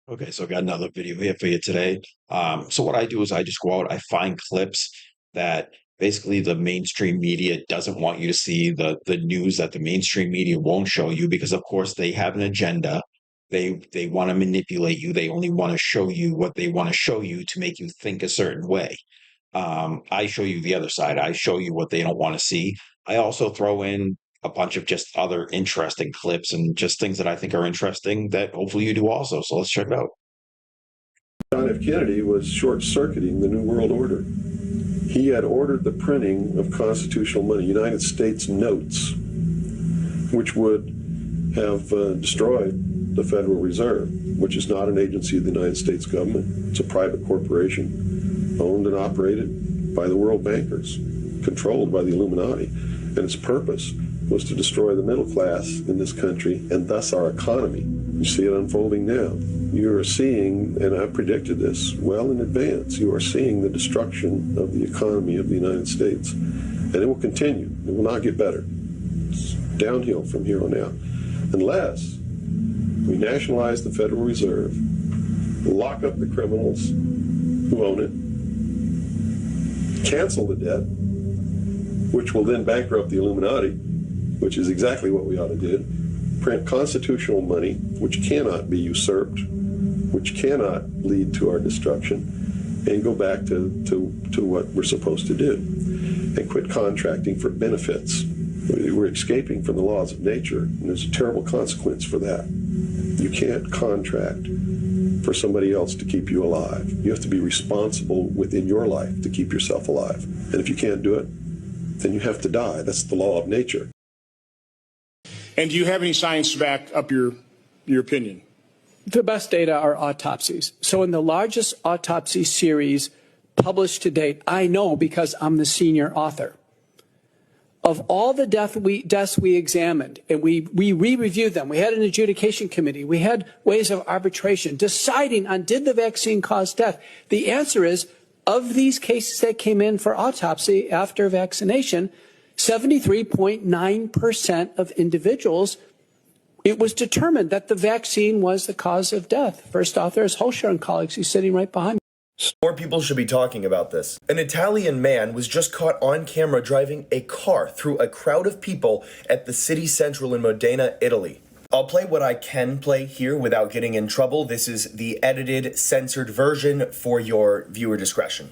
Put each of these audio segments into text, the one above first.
Okay, so I got another video here for you today. So what I do is I just go out, I find clips that basically the mainstream media doesn't want you to see, the news that the mainstream media won't show you because of course they have an agenda. They want to manipulate you. They only want to show you what they want to show you to make you think a certain way. I show you the other side. I show you what they don't want to see. I also throw in a bunch of just other interesting clips and just things that I think are interesting that hopefully you do also. So let's check it out. John F. Kennedy was short-circuiting the New World Order. He had ordered the printing of constitutional money, United States notes, which would have destroyed the Federal Reserve, which is not an agency of the United States government. It's a private corporation owned and operated by the world bankers, controlled by the Illuminati. And its purpose was to destroy the middle class in this country and thus our economy. You see it unfolding now. You are seeing, and I predicted this well in advance, you are seeing the destruction of the economy of the United States. And it will continue. It will not get better. It's downhill from here on out. Unless we nationalize the Federal Reserve, lock up the criminals who own it, cancel the debt, which will then bankrupt the Illuminati, which is exactly what we ought to do, print constitutional money, which cannot be usurped, which cannot lead to our destruction, and go back to what we're supposed to do, and quit contracting for benefits. We're escaping from the laws of nature, and there's a terrible consequence for that. You can't contract for somebody else to keep you alive. You have to be responsible within your life to keep yourself alive. And if you can't do it, then you have to die. That's the law of nature. And do you have any science to back up your opinion? The best data are autopsies. So in the largest autopsy series published to date, I know because I'm the senior author, of all the deaths we examined, and we re-reviewed them. We had an adjudication committee. We had ways of arbitration deciding on did the vaccine cause death. The answer is, of these cases that came in for autopsy after vaccination, 73.9% of individuals, it was determined that the vaccine was the cause of death. First author is Holscher and colleagues, who's sitting right behind me. More people should be talking about this. An Italian man was just caught on camera driving a car through a crowd of people at the city central in Modena, Italy. I'll play what I can play here without getting in trouble. This is the edited, censored version for your viewer discretion.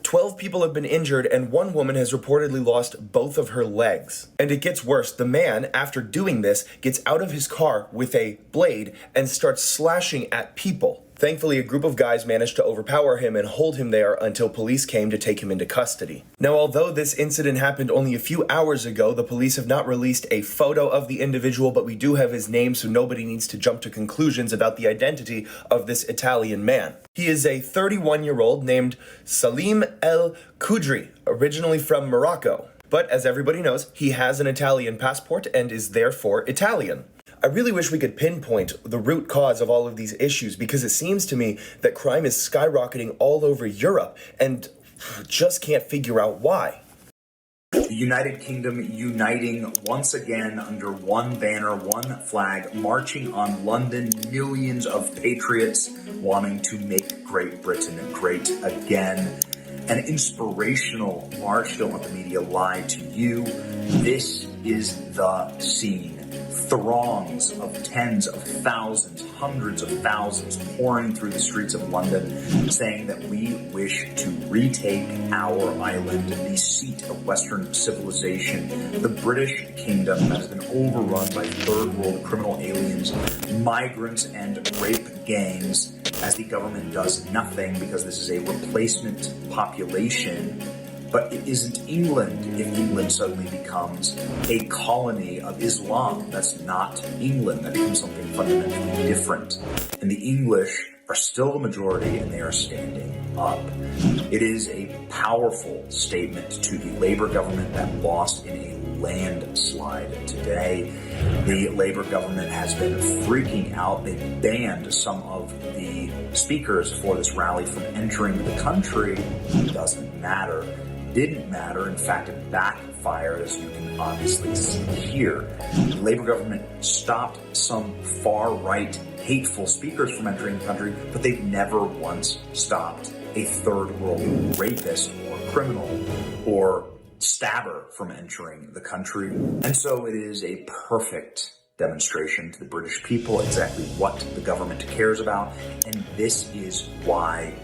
12 people have been injured and one woman has reportedly lost both of her legs. And it gets worse. The man, after doing this, gets out of his car with a blade and starts slashing at people. Thankfully, a group of guys managed to overpower him and hold him there until police came to take him into custody. Now, although this incident happened only a few hours ago, the police have not released a photo of the individual, but we do have his name, so nobody needs to jump to conclusions about the identity of this Italian man. He is a 31-year-old named Salim El Kudri, originally from Morocco. But as everybody knows, he has an Italian passport and is therefore Italian. I really wish we could pinpoint the root cause of all of these issues, because it seems to me that crime is skyrocketing all over Europe and just can't figure out why. The United Kingdom uniting once again under one banner, one flag, marching on London, millions of patriots wanting to make Great Britain great again. An inspirational march. Don't let the media lie to you. This is the scene. Throngs of tens of thousands, hundreds of thousands pouring through the streets of London saying that we wish to retake our island, the seat of Western civilization, the British Kingdom that has been overrun by third world criminal aliens, migrants, and rape gangs, as the government does nothing because this is a replacement population. But it isn't England if England suddenly becomes a colony of Islam. That's not England. That becomes something fundamentally different. And the English are still the majority, and they are standing up. It is a powerful statement to the Labour government that lost in a landslide today. The Labour government has been freaking out. They banned some of the speakers for this rally from entering the country. It doesn't matter. didn't matter. In fact, it backfired, as you can obviously see here. The Labour government stopped some far-right, hateful speakers from entering the country, but they've never once stopped a third world rapist or criminal or stabber from entering the country. And so it is a perfect demonstration to the British people exactly what the government cares about. And this is why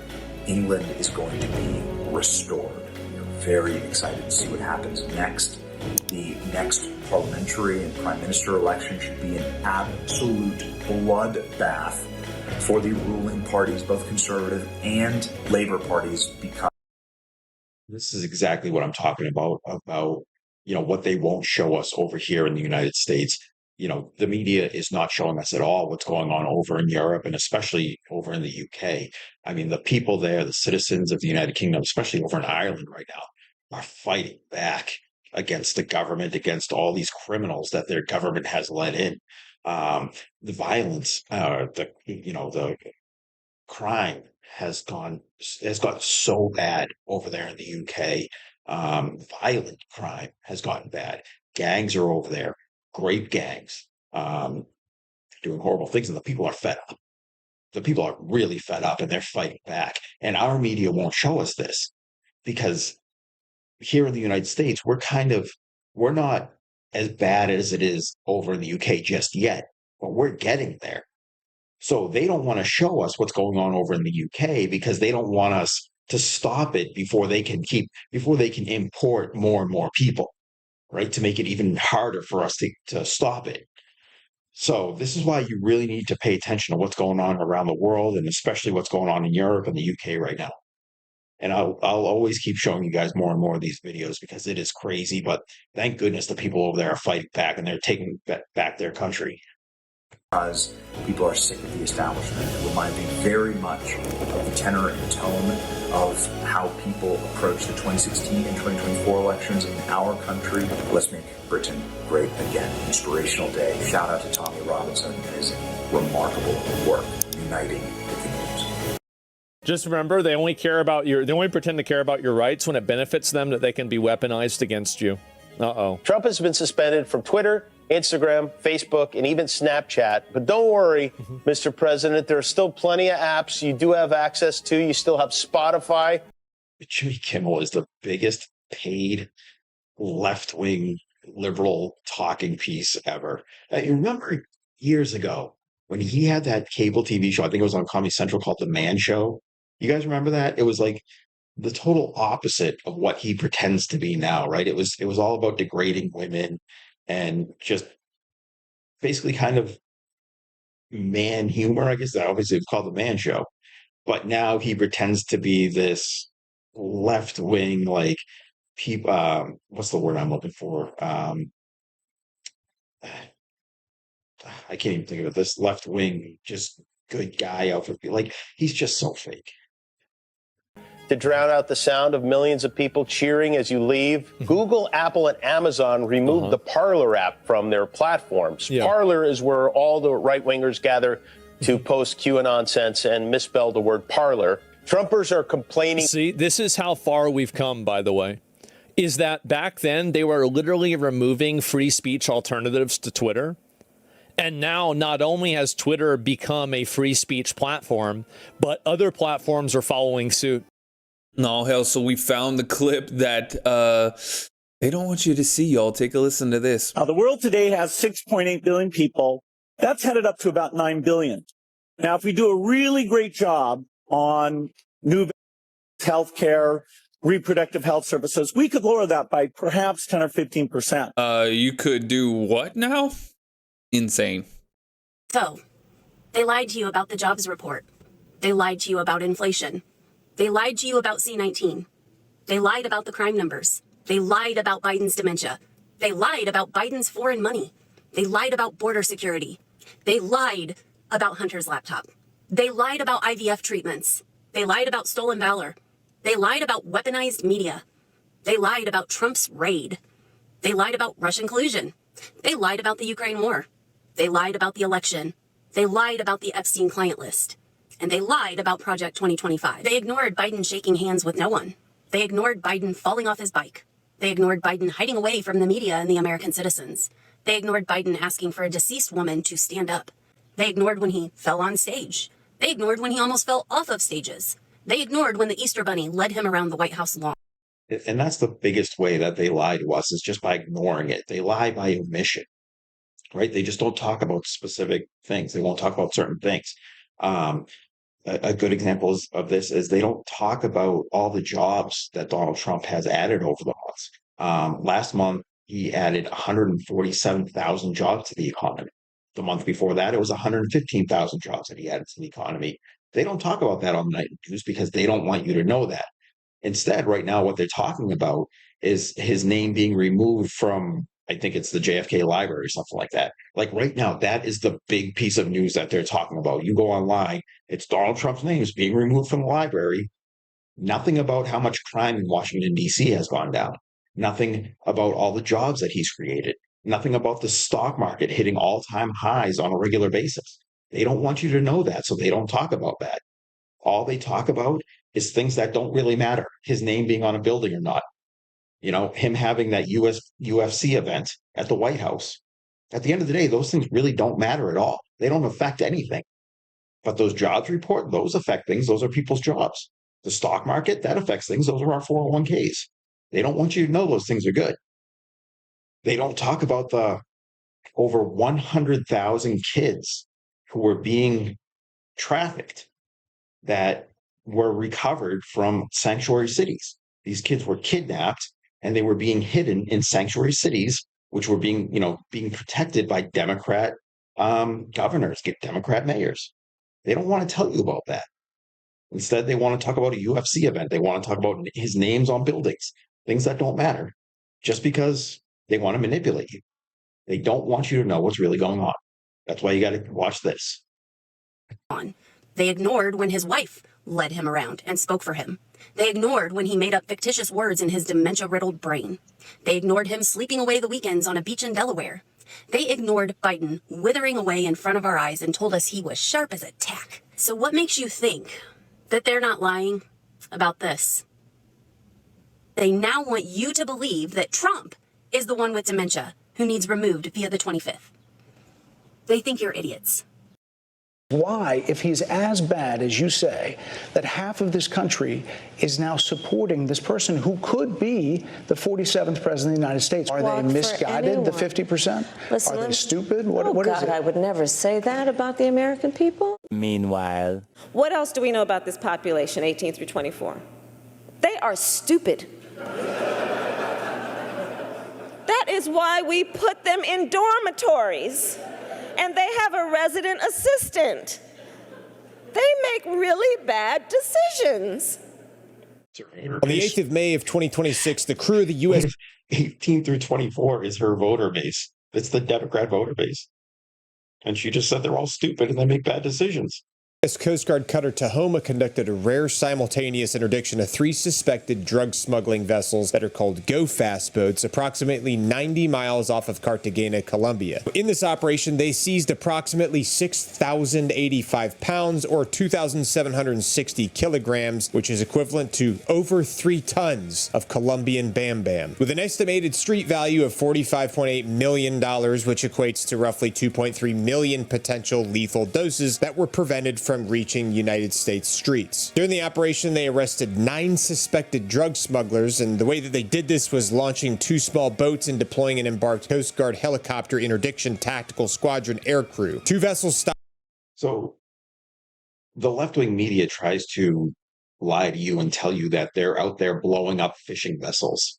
England is going to be restored. We're very excited to see what happens next. The next parliamentary and prime minister election should be an absolute bloodbath for the ruling parties, both Conservative and Labour parties, because This is exactly what I'm talking about, what they won't show us over here in the United States. The media is not showing us at all what's going on over in Europe and especially over in the UK. I mean, the people there, the citizens of the United Kingdom, especially over in Ireland right now, are fighting back against the government, against all these criminals that their government has let in. The violence, the crime has gotten so bad over there in the UK. Violent crime has gotten bad. Gangs are over there, grape gangs, doing horrible things, and the people are fed up. The people are really fed up, and they're fighting back. And our media won't show us this because here in the United States, we're not as bad as it is over in the UK just yet, but we're getting there. So they don't want to show us what's going on over in the UK because they don't want us to stop it before they can import more and more people, right? To make it even harder for us to stop it. So this is why you really need to pay attention to what's going on around the world and especially what's going on in Europe and the UK right now. And I'll always keep showing you guys more and more of these videos because it is crazy, but thank goodness the people over there are fighting back and they're taking back their country. because people are sick of the establishment. It reminds me very much of the tenor and tone of how people approach the 2016 and 2024 elections in our country. Let's make Britain great again. Inspirational day. Shout out to Tommy Robinson and his remarkable work uniting the kingdoms. Just remember, they only pretend to care about your rights when it benefits them, that they can be weaponized against you. Uh-oh. Trump has been suspended from Twitter, Instagram, Facebook, and even Snapchat. But don't worry, Mr. President, there are still plenty of apps you do have access to. You still have Spotify. Jimmy Kimmel is the biggest paid left-wing liberal talking piece ever. You remember years ago when he had that cable TV show, I think it was on Comedy Central, called The Man Show. You guys remember that? It was like the total opposite of what he pretends to be now, right? It was all about degrading women and just basically kind of man humor, I guess. That obviously it's called The Man Show. But now he pretends to be this left-wing, like, people, what's the word I'm looking for? I can't even think of it. This left-wing, just good guy out for people. Like, he's just so fake. To drown out the sound of millions of people cheering as you leave, Google, Apple, and Amazon removed the Parler app from their platforms. Yeah. Parler is where all the right-wingers gather to post QAnon nonsense and misspell the word parlor. Trumpers are complaining. See, this is how far we've come, by the way, is that back then they were literally removing free speech alternatives to Twitter. And now not only has Twitter become a free speech platform, but other platforms are following suit. No, hell, so we found the clip that they don't want you to see, y'all. Take a listen to this. Now, the world today has 6.8 billion people. That's headed up to about 9 billion. Now, if we do a really great job on new healthcare, reproductive health services, we could lower that by perhaps 10 or 15%. You could do what now? Insane. So, they lied to you about the jobs report. They lied to you about inflation. They lied to you about C-19. They lied about the crime numbers. They lied about Biden's dementia. They lied about Biden's foreign money. They lied about border security. They lied about Hunter's laptop. They lied about IVF treatments. They lied about stolen valor. They lied about weaponized media. They lied about Trump's raid. They lied about Russian collusion. They lied about the Ukraine war. They lied about the election. They lied about the Epstein client list. And they lied about Project 2025. They ignored Biden shaking hands with no one. They ignored Biden falling off his bike. They ignored Biden hiding away from the media and the American citizens. They ignored Biden asking for a deceased woman to stand up. They ignored when he fell on stage. They ignored when he almost fell off of stages. They ignored when the Easter Bunny led him around the White House lawn. And that's the biggest way that they lie to us, is just by ignoring it. They lie by omission, right? They just don't talk about specific things. They won't talk about certain things. A good example of this is they don't talk about all the jobs that Donald Trump has added over the months. Last month, he added 147,000 jobs to the economy. The month before that, it was 115,000 jobs that he added to the economy. They don't talk about that on the night news because they don't want you to know that. Instead, right now, what they're talking about is his name being removed from, I think it's the JFK Library or something like that. Like right now, that is the big piece of news that they're talking about. You go online, it's Donald Trump's name is being removed from the library. Nothing about how much crime in Washington, D.C. has gone down. Nothing about all the jobs that he's created. Nothing about the stock market hitting all-time highs on a regular basis. They don't want you to know that, so they don't talk about that. All they talk about is things that don't really matter. His name being on a building or not. You know, him having that UFC event at the White House. At the end of the day, those things really don't matter at all. They don't affect anything. But those jobs report, those affect things. Those are people's jobs. The stock market, that affects things. Those are our 401ks. They don't want you to know those things are good. They don't talk about the over 100,000 kids who were being trafficked that were recovered from sanctuary cities. These kids were kidnapped and they were being hidden in sanctuary cities, which were being protected by Democrat governors, Democrat mayors. They don't want to tell you about that. Instead, they want to talk about a UFC event. They want to talk about his names on buildings, things that don't matter, just because they want to manipulate you. They don't want you to know what's really going on. That's why you got to watch this. They ignored when his wife led him around and spoke for him. They ignored when he made up fictitious words in his dementia-riddled brain. They ignored him sleeping away the weekends on a beach in Delaware. They ignored Biden withering away in front of our eyes and told us he was sharp as a tack. So what makes you think that they're not lying about this? They now want you to believe that Trump is the one with dementia who needs removed via the 25th. They think you're idiots. Why, if he's as bad as you say, that half of this country is now supporting this person who could be the 47th president of the United States? Are they misguided, the 50%? Listen, are they stupid? What God, is it? I would never say that about the American people. Meanwhile, what else do we know about this population, 18 through 24? They are stupid. That is why we put them in dormitories. And they have a resident assistant. They make really bad decisions. On the 8th of May of 2026, the crew of the U.S. 18 through 24 is her voter base. It's the Democrat voter base. And she just said they're all stupid and they make bad decisions. U.S. Coast Guard cutter Tahoma conducted a rare simultaneous interdiction of 3 suspected drug smuggling vessels that are called Go Fast boats, approximately 90 miles off of Cartagena, Colombia. In this operation, they seized approximately 6,085 pounds or 2,760 kilograms, which is equivalent to over 3 tons of Colombian Bam Bam. With an estimated street value of $45.8 million, which equates to roughly 2.3 million potential lethal doses that were prevented from reaching United States streets. During the operation, they arrested 9 suspected drug smugglers, and the way that they did this was launching 2 small boats and deploying an embarked Coast Guard helicopter interdiction tactical squadron aircrew. 2 vessels stopped. So the left-wing media tries to lie to you and tell you that they're out there blowing up fishing vessels.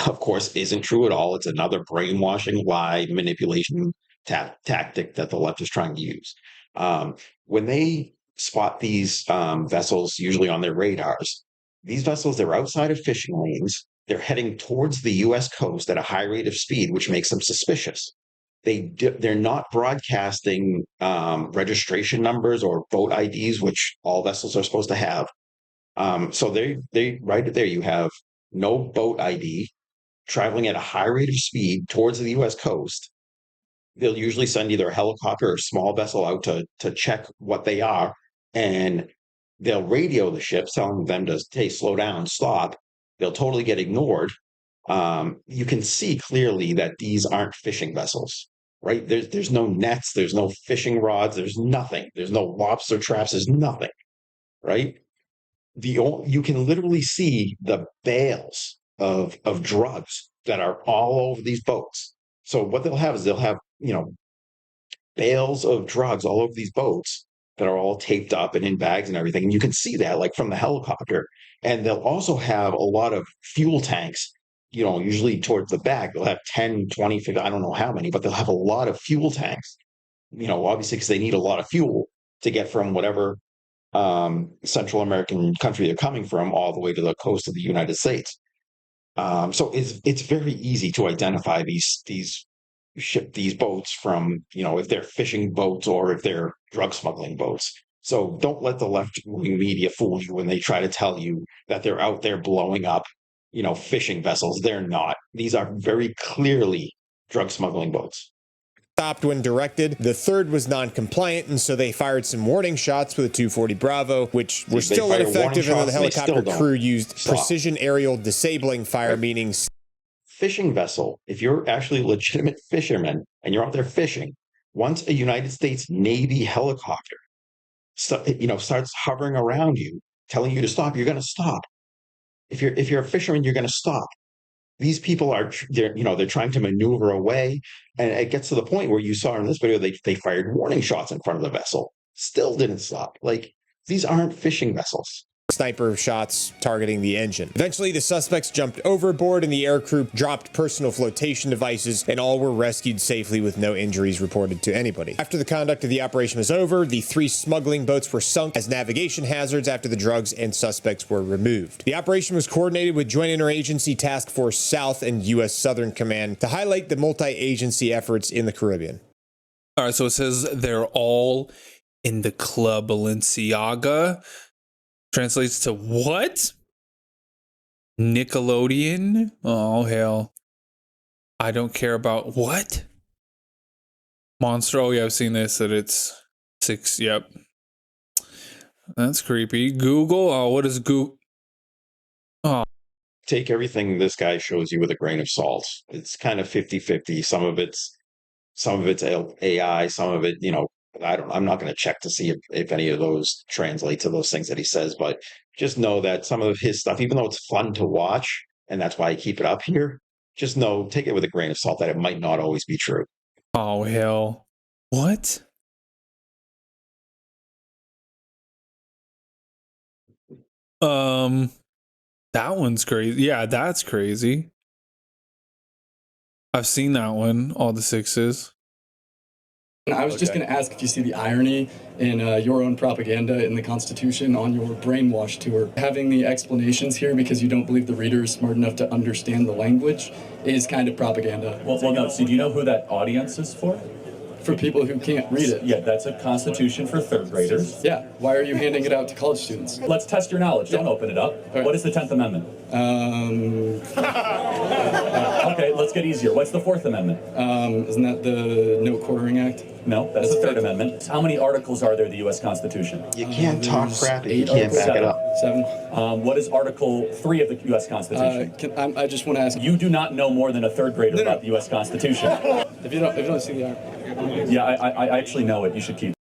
Of course, isn't true at all. It's another brainwashing, lie, manipulation tactic that the left is trying to use. When they spot these vessels, usually on their radars, these vessels, they're outside of fishing lanes. They're heading towards the U.S. coast at a high rate of speed, which makes them suspicious. They're not broadcasting registration numbers or boat IDs, which all vessels are supposed to have. So they right there, you have no boat ID, traveling at a high rate of speed towards the U.S. coast. They'll usually send either a helicopter or a small vessel out to check what they are, and they'll radio the ships telling them to, hey, slow down, stop. they'll totally get ignored. You can see clearly that these aren't fishing vessels, right? There's no nets, there's no fishing rods, there's nothing. There's no lobster traps, there's nothing, right? You can literally see the bales of drugs that are all over these boats. So what they'll have is bales of drugs all over these boats that are all taped up and in bags and everything. And you can see that like from the helicopter. And they'll also have a lot of fuel tanks, usually towards the back. They'll have 10, 20, 50, I don't know how many, but they'll have a lot of fuel tanks, obviously because they need a lot of fuel to get from whatever Central American country they're coming from all the way to the coast of the United States. So it's very easy to identify these boats from, if they're fishing boats or if they're drug smuggling boats. So don't let the left-wing media fool you when they try to tell you that they're out there blowing up, fishing vessels. They're not. These are very clearly drug smuggling boats. Stopped when directed. The third was non-compliant, and so they fired some warning shots with a 240 Bravo, which were still ineffective, and the helicopter crew used precision aerial disabling fire, meaning fishing vessel. If you're actually a legitimate fisherman and you're out there fishing, once a United States Navy helicopter, starts hovering around you, telling you to stop, you're going to stop. If you're a fisherman, you're going to stop. These people they're trying to maneuver away, and it gets to the point where you saw in this video they fired warning shots in front of the vessel, still didn't stop. Like, these aren't fishing vessels. Sniper shots targeting the engine. Eventually, the suspects jumped overboard and the aircrew dropped personal flotation devices, and all were rescued safely with no injuries reported to anybody. After the conduct of the operation was over, the 3 smuggling boats were sunk as navigation hazards after the drugs and suspects were removed. The operation was coordinated with Joint Interagency Task Force South and U.S. Southern Command to highlight the multi-agency efforts in the Caribbean. All right, so it says they're all in the Club Balenciaga. Translates to what? Nickelodeon? Oh, hell. I don't care about what? Monster. Oh, yeah, I've seen this. That it's 6. Yep. That's creepy. Google. Oh, what is Google? Oh. Take everything this guy shows you with a grain of salt. It's kind of 50-50. Some of it's AI, some of it, I'm not going to check to see if any of those translate to those things that he says, but just know that some of his stuff, even though it's fun to watch, and that's why I keep it up here, just take it with a grain of salt that it might not always be true. Oh, hell. What? That one's crazy. Yeah, that's crazy. I've seen that one, all the 6s. I was just going to ask if you see the irony in your own propaganda in the Constitution on your brainwash tour. Having the explanations here because you don't believe the reader is smart enough to understand the language is kind of propaganda. Well, no. So do you know who that audience is for? For people who can't read it. Yeah, that's a Constitution for 3rd graders. Yeah. Why are you handing it out to college students? Let's test your knowledge. Don't open it up. Right. What is the 10th Amendment? Okay, let's get easier. What's the 4th Amendment? Isn't that the No Quartering Act? No, that's the 3rd Amendment. How many articles are there in the U.S. Constitution? You can't talk crap if you can't back it up. 7. What is Article 3 of the U.S. Constitution? I just want to ask. You do not know more than a 3rd grader about the U.S. Constitution. If you don't see the article. Yeah, I actually know it. You should keep.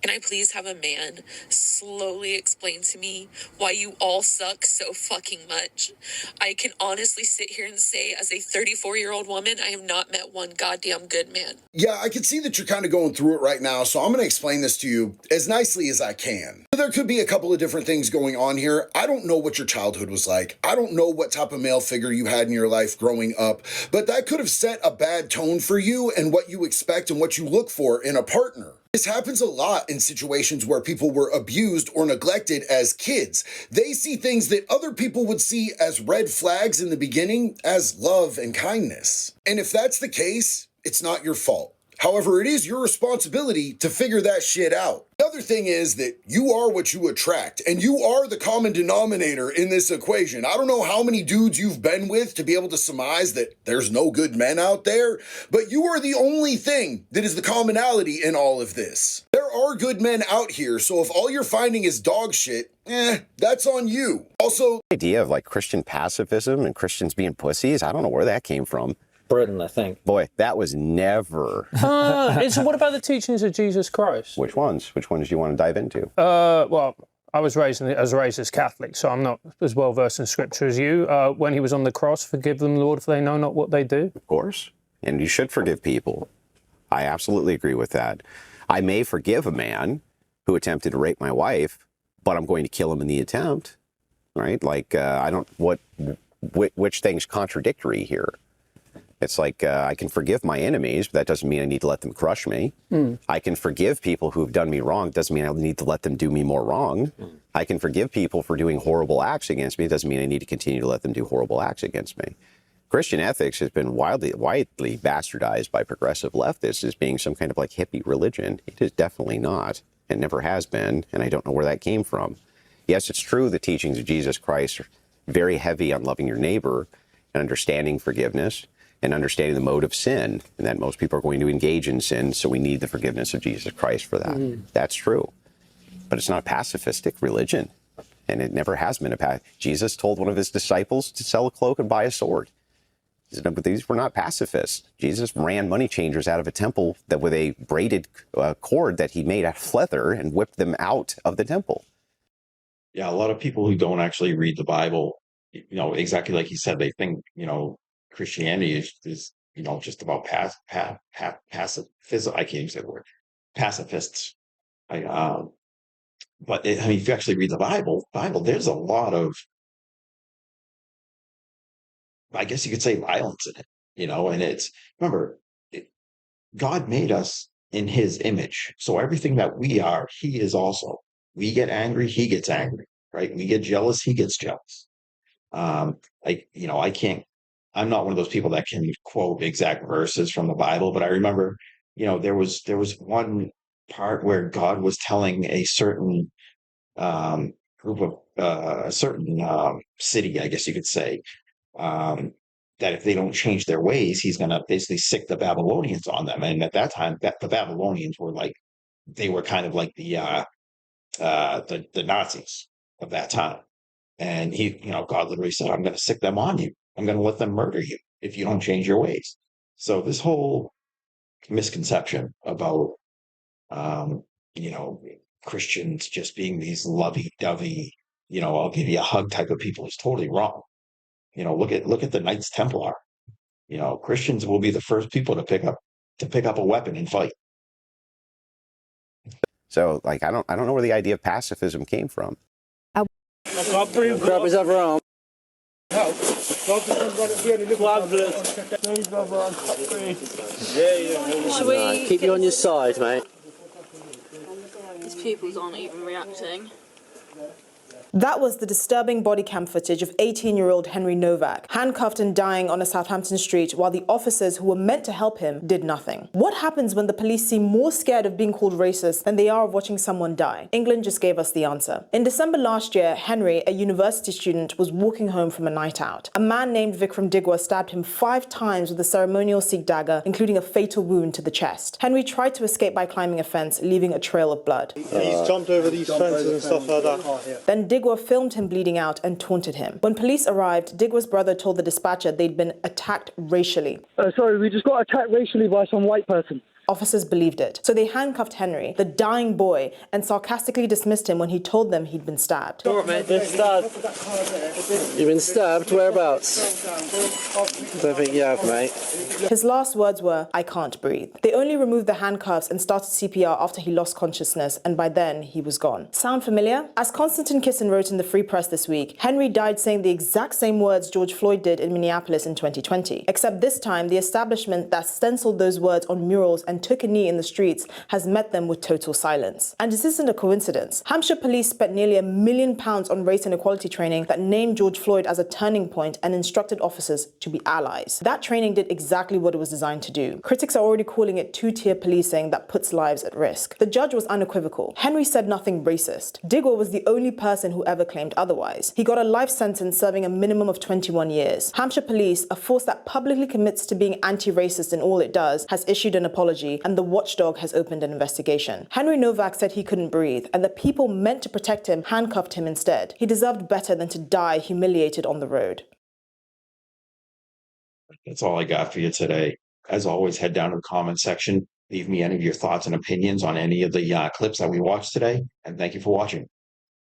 Can I please have a man slowly explain to me why you all suck so fucking much? I can honestly sit here and say, as a 34-year-old woman, I have not met one goddamn good man. Yeah, I can see that you're kind of going through it right now, so I'm going to explain this to you as nicely as I can. There could be a couple of different things going on here. I don't know what your childhood was like. I don't know what type of male figure you had in your life growing up, but that could have set a bad tone for you and what you expect and what you look for in a partner. This happens a lot in situations where people were abused or neglected as kids. They see things that other people would see as red flags in the beginning as love and kindness. And if that's the case, it's not your fault. However, it is your responsibility to figure that shit out. The other thing is that you are what you attract, and you are the common denominator in this equation. I don't know how many dudes you've been with to be able to surmise that there's no good men out there, but you are the only thing that is the commonality in all of this. There are good men out here, so if all you're finding is dog shit, that's on you. Also, the idea of like Christian pacifism and Christians being pussies, I don't know where that came from. Britain, I think. Boy, that was never. So what about the teachings of Jesus Christ? Which ones? Which ones do you want to dive into? Well, I was raised as Catholic, so I'm not as well versed in Scripture as you. When he was on the cross, forgive them, Lord, for they know not what they do. Of course. And you should forgive people. I absolutely agree with that. I may forgive a man who attempted to rape my wife, but I'm going to kill him in the attempt, right? Like, I don't, which thing's contradictory here? It's like, I can forgive my enemies, but that doesn't mean I need to let them crush me. I can forgive people who have done me wrong, doesn't mean I need to let them do me more wrong. I can forgive people for doing horrible acts against me, doesn't mean I need to continue to let them do horrible acts against me. Christian ethics has been widely bastardized by progressive leftists as being some kind of like hippie religion. It is definitely not, and never has been, and I don't know where that came from. Yes, it's true the teachings of Jesus Christ are very heavy on loving your neighbor and understanding forgiveness and understanding the mode of sin, and that most people are going to engage in sin, so we need the forgiveness of Jesus Christ for that. That's true. But it's not a pacifistic religion, and it never has been Jesus told one of his disciples to sell a cloak and buy a sword. But these were not pacifists. Jesus ran money changers out of a temple that with a braided cord that he made out of leather and whipped them out of the temple. Yeah, a lot of people who don't actually read the Bible, exactly like you said, they think, Christianity is just about pacifism. I can't even say the word. Pacifists. But if you actually read the Bible, there's a lot of, I guess you could say, violence in it, and it's, remember, God made us in his image. So everything that we are, he is also. We get angry, he gets angry, right? We get jealous, he gets jealous. I'm not one of those people that can quote exact verses from the Bible, but I remember, there was one part where God was telling a certain group of a certain city, I guess you could say, that if they don't change their ways, he's going to basically sick the Babylonians on them. And at that time, the Babylonians were they were kind of like the Nazis of that time. And God literally said, I'm going to sick them on you. I'm going to let them murder you if you don't change your ways. So this whole misconception about, Christians just being these lovey-dovey, I'll give you a hug type of people is totally wrong. Look at the Knights Templar. Christians will be the first people to pick up a weapon and fight. So, I don't know where the idea of pacifism came from. Grab his other arm. Should we keep you on your side, mate? His pupils aren't even reacting. That was the disturbing body cam footage of 18-year-old Henry Novak, handcuffed and dying on a Southampton street while the officers who were meant to help him did nothing. What happens when the police seem more scared of being called racist than they are of watching someone die? England just gave us the answer. In December last year, Henry, a university student, was walking home from a night out. A man named Vikram Digwa stabbed him 5 times with a ceremonial Sikh dagger, including a fatal wound to the chest. Henry tried to escape by climbing a fence, leaving a trail of blood. He's jumped over these fences and stuff like that. Then Digwa filmed him bleeding out and taunted him. When police arrived, Digwa's brother told the dispatcher they'd been attacked racially. Sorry, we just got attacked racially by some white person. Officers believed it. So they handcuffed Henry, the dying boy, and sarcastically dismissed him when he told them he'd been stabbed. All right, mate. Been stabbed. You've been stabbed? Whereabouts? Don't think you have, mate. His last words were, "I can't breathe." They only removed the handcuffs and started CPR after he lost consciousness, and by then, he was gone. Sound familiar? As Konstantin Kisin wrote in the Free Press this week, Henry died saying the exact same words George Floyd did in Minneapolis in 2020. Except this time, the establishment that stenciled those words on murals and took a knee in the streets has met them with total silence. And this isn't a coincidence. Hampshire police spent nearly £1 million on race and equality training that named George Floyd as a turning point and instructed officers to be allies. That training did exactly what it was designed to do. Critics are already calling it two-tier policing that puts lives at risk. The judge was unequivocal. Henry said nothing racist. Digwa was the only person who ever claimed otherwise. He got a life sentence serving a minimum of 21 years. Hampshire police, a force that publicly commits to being anti-racist in all it does, has issued an apology apology, and the watchdog has opened an investigation. Henry Novak said he couldn't breathe, and the people meant to protect him handcuffed him instead. He deserved better than to die humiliated on the road. That's all I got for you today. As always, head down to the comment section. Leave me any of your thoughts and opinions on any of the clips that we watched today. And thank you for watching.